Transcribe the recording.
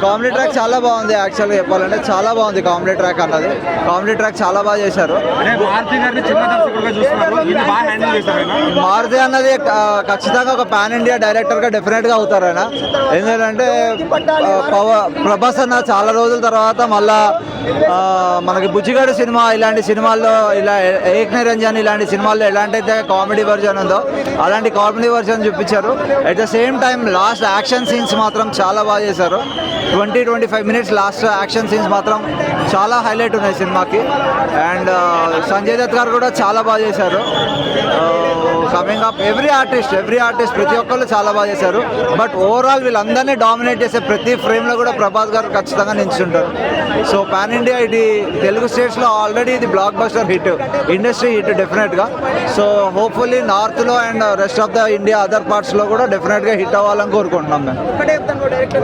Comedy track చాలా బాగుంది. యాక్చువల్గా చెప్పాలంటే చాలా బాగుంది కామెడీ ట్రాక్ అన్నది. కామెడీ ట్రాక్ చాలా బాగా చేశారు. మారుతి అన్నది ఖచ్చితంగా ఒక పాన్ ఇండియా డైరెక్టర్ గా డెఫినెట్ గా అవుతారు ఆయన. ఎందుకంటే ప్రభాస్ అన్న చాలా రోజుల తర్వాత మళ్ళా మనకి బుజ్జిగాడు సినిమా ఇలాంటి సినిమాల్లో ఇలా ఏక్ నిరంజన్ ఇలాంటి సినిమాల్లో ఎలాంటి కామెడీ వర్జన్ ఉందో అలాంటి కామెడీ వర్జన్ చూపించారు. At the same time last action scenes మాత్రం చాలా బాగా చేశారు. 20-25 మినిట్స్ లాస్ట్ యాక్షన్ సీన్స్ మాత్రం చాలా హైలైట్ ఉన్నాయి సినిమాకి. అండ్ సంజయ్ దత్ గారు కూడా చాలా బాగా చేశారు. కమింగ్ అప్ ఎవ్రీ ఆర్టిస్ట్ ప్రతి ఒక్కళ్ళు చాలా బాగా చేశారు. బట్ ఓవరాల్ వీళ్ళందరినీ డామినేట్ చేసే ప్రతి ఫ్రేమ్లో కూడా ప్రభాస్ గారు ఖచ్చితంగా నిల్చుంటారు. సో పాన్ ఇండియా ఇది తెలుగు స్టేట్స్లో ఆల్రెడీ ఇది blockbuster hit, industry hit డెఫినెట్గా. సో హోప్ఫుల్లీ నార్త్లో and rest of the India other పార్ట్స్లో కూడా డెఫినెట్గా హిట్ అవ్వాలని కోరుకుంటున్నాం మేము.